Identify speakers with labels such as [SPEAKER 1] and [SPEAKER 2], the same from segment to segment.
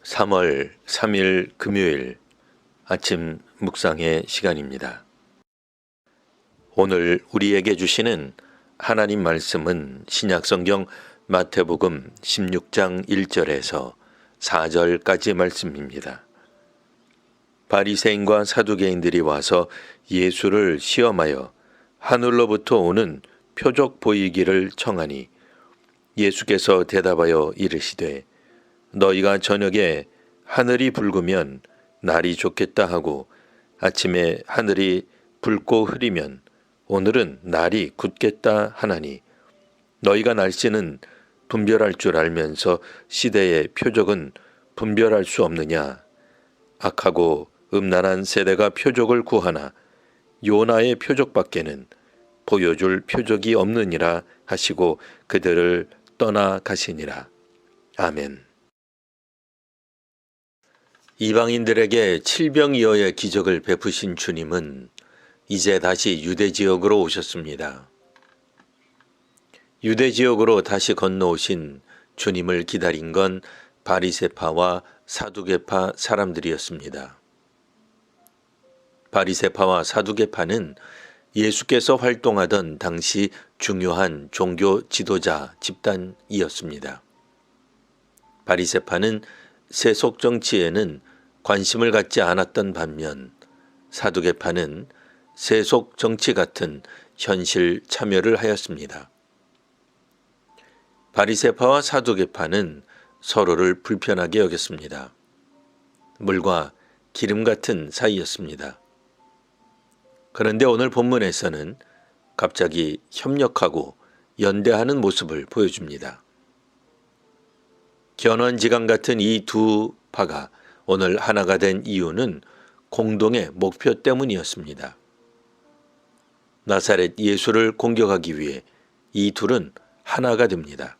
[SPEAKER 1] 3월 3일 금요일 아침 묵상의 시간입니다. 오늘 우리에게 주시는 하나님 말씀은 신약성경 마태복음 16장 1절에서 4절까지 말씀입니다. 바리새인과 사두개인들이 와서 예수를 시험하여 하늘로부터 오는 표적 보이기를 청하니 예수께서 대답하여 이르시되 너희가 저녁에 하늘이 붉으면 날이 좋겠다 하고 아침에 하늘이 붉고 흐리면 오늘은 날이 굳겠다 하나니 너희가 날씨는 분별할 줄 알면서 시대의 표적은 분별할 수 없느냐. 악하고 음란한 세대가 표적을 구하나 요나의 표적밖에는 보여줄 표적이 없느니라 하시고 그들을 떠나가시니라. 아멘. 이방인들에게 칠병이어의 기적을 베푸신 주님은 이제 다시 유대 지역으로 오셨습니다. 유대 지역으로 다시 건너오신 주님을 기다린 건 바리새파와 사두개파 사람들이었습니다. 바리새파와 사두개파는 예수께서 활동하던 당시 중요한 종교 지도자 집단이었습니다. 바리새파는 세속 정치에는 관심을 갖지 않았던 반면 사두개파는 세속 정치 같은 현실 참여를 하였습니다. 바리새파와 사두개파는 서로를 불편하게 여겼습니다. 물과 기름 같은 사이였습니다. 그런데 오늘 본문에서는 갑자기 협력하고 연대하는 모습을 보여줍니다. 견원지강 같은 이 두 파가 오늘 하나가 된 이유는 공동의 목표 때문이었습니다. 나사렛 예수를 공격하기 위해 이 둘은 하나가 됩니다.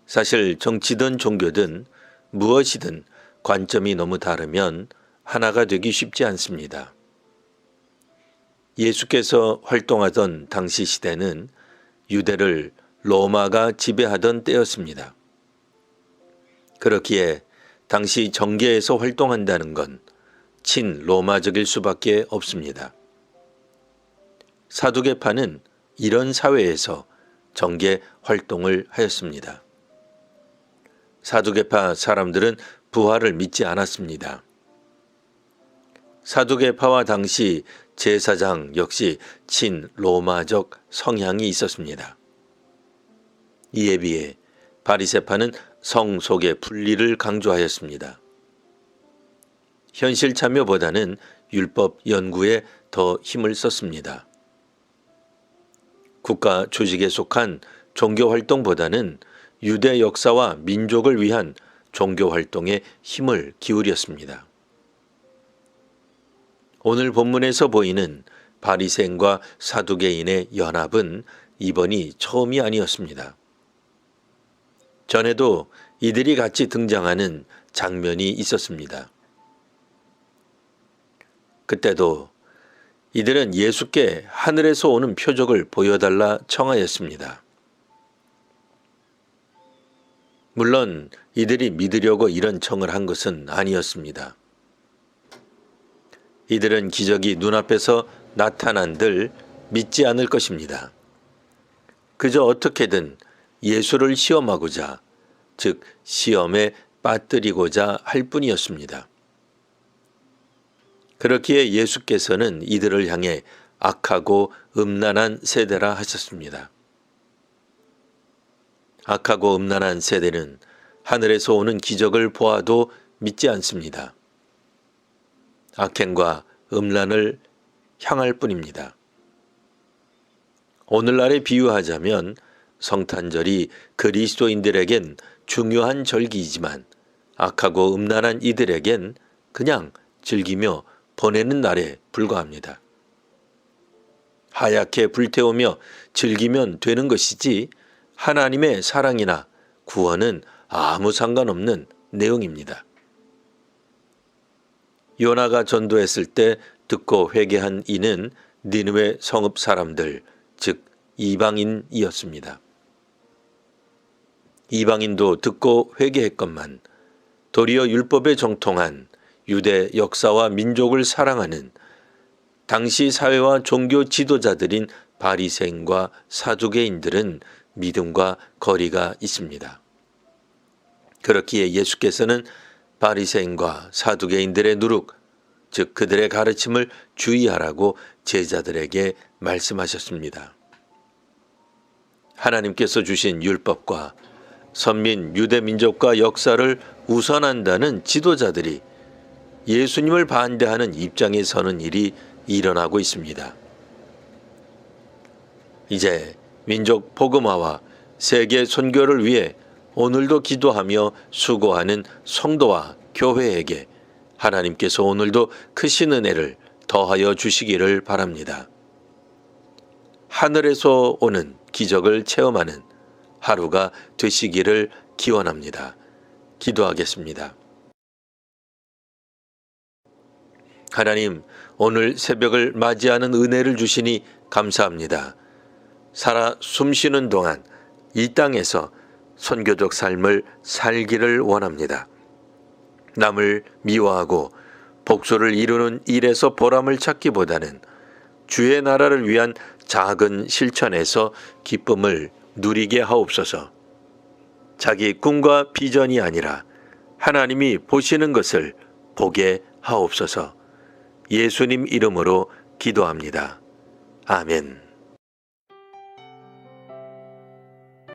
[SPEAKER 1] 사실 정치든 종교든 무엇이든 관점이 너무 다르면 하나가 되기 쉽지 않습니다. 예수께서 활동하던 당시 시대는 유대를 로마가 지배하던 때였습니다. 그렇기에 당시 정계에서 활동한다는 건 친로마적일 수밖에 없습니다. 사두개파는 이런 사회에서 정계 활동을 하였습니다. 사두개파 사람들은 부활을 믿지 않았습니다. 사두개파와 당시 제사장 역시 친로마적 성향이 있었습니다. 이에 비해 바리새파는 성 속의 분리를 강조하였습니다. 현실 참여보다는 율법 연구에 더 힘을 썼습니다. 국가 조직에 속한 종교 활동보다는 유대 역사와 민족을 위한 종교 활동에 힘을 기울였습니다. 오늘 본문에서 보이는 바리새인과 사두개인의 연합은 이번이 처음이 아니었습니다. 전에도 이들이 같이 등장하는 장면이 있었습니다. 그때도 이들은 예수께 하늘에서 오는 표적을 보여달라 청하였습니다. 물론 이들이 믿으려고 이런 청을 한 것은 아니었습니다. 이들은 기적이 눈앞에서 나타난들 믿지 않을 것입니다. 그저 어떻게든 예수를 시험하고자, 즉 시험에 빠뜨리고자 할 뿐이었습니다. 그렇기에 예수께서는 이들을 향해 악하고 음란한 세대라 하셨습니다. 악하고 음란한 세대는 하늘에서 오는 기적을 보아도 믿지 않습니다. 악행과 음란을 향할 뿐입니다. 오늘날에 비유하자면 성탄절이 그리스도인들에겐 중요한 절기이지만 악하고 음란한 이들에겐 그냥 즐기며 보내는 날에 불과합니다. 하얗게 불태우며 즐기면 되는 것이지 하나님의 사랑이나 구원은 아무 상관없는 내용입니다. 요나가 전도했을 때 듣고 회개한 이는 니느웨 성읍 사람들, 즉 이방인이었습니다. 이방인도 듣고 회개했건만 도리어 율법에 정통한 유대 역사와 민족을 사랑하는 당시 사회와 종교 지도자들인 바리새인과 사두개인들은 믿음과 거리가 있습니다. 그렇기에 예수께서는 바리새인과 사두개인들의 누룩, 즉 그들의 가르침을 주의하라고 제자들에게 말씀하셨습니다. 하나님께서 주신 율법과 선민 유대 민족과 역사를 우선한다는 지도자들이 예수님을 반대하는 입장에 서는 일이 일어나고 있습니다. 이제 민족 복음화와 세계 선교를 위해 오늘도 기도하며 수고하는 성도와 교회에게 하나님께서 오늘도 크신 은혜를 더하여 주시기를 바랍니다. 하늘에서 오는 기적을 체험하는 하루가 되시기를 기원합니다. 기도하겠습니다. 하나님, 오늘 새벽을 맞이하는 은혜를 주시니 감사합니다. 살아 숨쉬는 동안 이 땅에서 선교적 삶을 살기를 원합니다. 남을 미워하고 복수를 이루는 일에서 보람을 찾기보다는 주의 나라를 위한 작은 실천에서 기쁨을 누리게 하옵소서. 자기 꿈과 비전이 아니라 하나님이 보시는 것을 보게 하옵소서. 예수님 이름으로 기도합니다. 아멘.